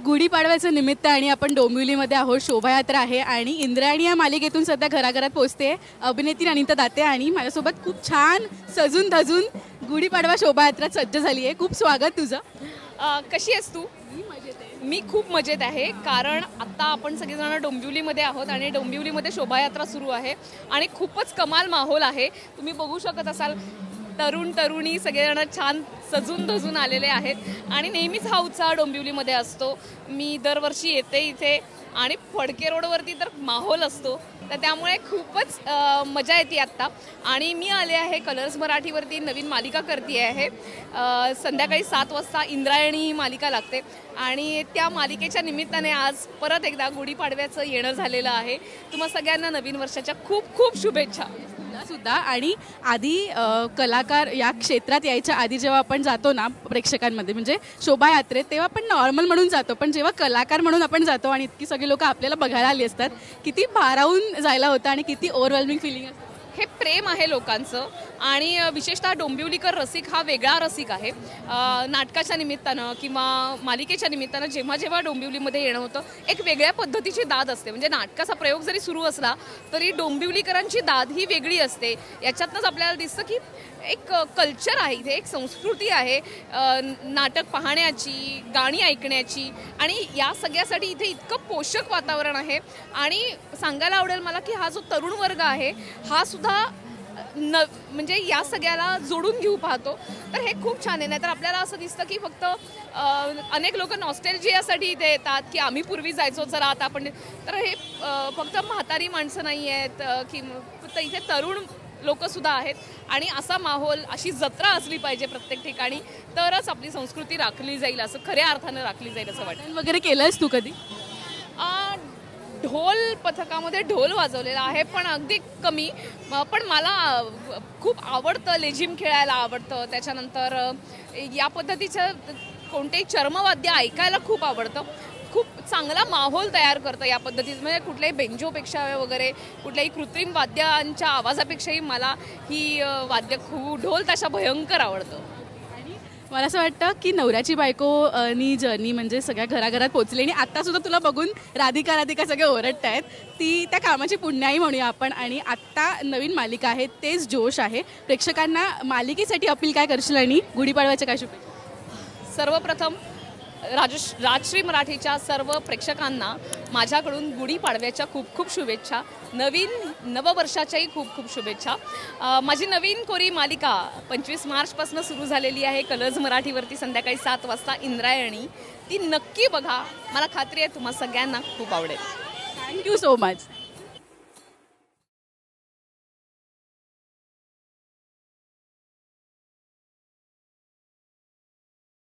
गुढीपाडव्याचं निमित्त आणि आपण डोंबिवलीमध्ये आहोत. शोभायात्रा आहे आणि इंद्रायणी या मालिकेतून सध्या घराघरात पोहोचते अभिनेत्री अनिता दाते आणि माझ्यासोबत खूप छान सजून धजून गुढीपाडवा शोभायात्रा सज्ज झाली आहे. खूप स्वागत तुझं. कशी आहेस तू? मी खूप मजेत आहे कारण आत्ता आपण सगळेजण डोंबिवलीमध्ये आहोत आणि डोंबिवलीमध्ये शोभायात्रा सुरू आहे आणि खूपच कमाल माहोल आहे. तुम्ही बघू शकत असाल तरुण तरुणी सगळेजण छान सजून धजून आलेले आहेत आणि नेहमीच हा उत्साह डोंबिवलीमध्ये असतो. मी दरवर्षी येते इथे आणि फडके रोडवरती तर माहोल असतो, तर त्यामुळे खूपच मजा येते आत्ता. आणि मी आले आहे कलर्स मराठीवरती नवीन मालिका करते आहे. संध्याकाळी 7 वाजता इंद्रायणी ही मालिका लागते आणि त्या मालिकेच्या निमित्ताने आज परत एकदा गुढीपाडव्याचं येणं झालेलं आहे. तुम्हा सगळ्यांना नवीन वर्षाच्या खूप खूप शुभेच्छा सुद्धा. आणि आधी कलाकार या क्षेत्रात यायच्या आधी जेव्हा आपण जातो ना प्रेक्षकांमध्ये म्हणजे शोभायात्रेत, तेव्हा आपण नॉर्मल म्हणून जातो, पण जेव्हा कलाकार म्हणून आपण जातो आणि इतकी सगळी लोक आपल्याला बघायला आली असतात, किती भारावून जायला होतं आणि किती ओव्हरवेल्मिंग फिलिंग असतं. हे प्रेम आहे लोकांचं आणि विशेषतः डोंबिवलीकर रसिक हा वेगळा रसिक आहे. नाटकाच्या निमित्तानं किंवा मालिकेच्या निमित्तानं जेव्हा जेव्हा डोंबिवलीमध्ये येणं होतं एक वेगळ्या पद्धतीची दाद असते. म्हणजे नाटकाचा प्रयोग जरी सुरू असला तरी डोंबिवलीकरांची दाद ही वेगळी असते. याच्यातनंच आपल्याला दिसतं की एक कल्चर आहे इथे, एक संस्कृती आहे नाटक पाहण्याची, गाणी ऐकण्याची आणि या सगळ्यासाठी इथे इतकं पोषक वातावरण आहे. आणि सांगायला आवडेल मला की हा जो तरुण वर्ग आहे हा सुद्धा म्हणजे या सगळ्याला जोडून घेऊ पाहतो, तर हे खूप छान आहे. नाहीतर आपल्याला असं दिसतं की फक्त अनेक लोक नॉस्टॅल्जियासाठी इथे येतात की आम्ही पूर्वी जायचो चला आता आपण, तर हे फक्त म्हातारी माणसं नाही आहेत की इथे तरुण लोकसुद्धा आहेत. आणि असा माहोल, अशी जत्रा असली पाहिजे प्रत्येक ठिकाणी, तरच आपली संस्कृती राखली जाईल, असं खऱ्या अर्थानं राखली जाईल असं वाटतं. वगैरे केलंयस तू कधी? ढोल पथकामध्ये ढोल वाजवलेला आहे पण अगदी कमी. पण मला खूप आवडतं, लेझिम खेळायला आवडतं. त्याच्यानंतर या पद्धतीचं कोणतेही चर्मवाद्य ऐकायला खूप आवडतं. खूप चांगला माहोल तयार करतं या पद्धतीचं. म्हणजे कुठल्याही बेंजोपेक्षा वगैरे कुठल्याही कृत्रिम वाद्यांच्या आवाजापेक्षाही मला ही वाद्य खूप ढोल तशा भयंकर आवडतं. मला असं वाटतं की नवऱ्याची बायको नी जर्नी म्हणजे सगळ्या घराघरात पोचली आणि आत्तासुद्धा तुला बघून राधिका राधिका सगळे ओरडत आहेत. ती त्या कामाची पुण्याई म्हणूया आपण. आणि आत्ता नवीन मालिका आहे, तेच जोश आहे. प्रेक्षकांना मालिकेसाठी अपील काय करशील आणि गुढीपाडव्याच्या काय शुभेच्छा? सर्वप्रथम राजश्री मराठीच्या सर्व प्रेक्षकांना माझ्याकडून गुढीपाडव्याच्या खूप खूप शुभेच्छा. नवीन नववर्षाच्याही खूप खूप शुभेच्छा. माझी नवीन कोरी मालिका 25 मार्चपासून सुरू झालेली आहे कलर्स मराठीवरती संध्याकाळी 7 वाजता इंद्रायणी. ती नक्की बघा, मला खात्री आहे तुम्हा सगळ्यांना खूप आवडेल. Thank you so much.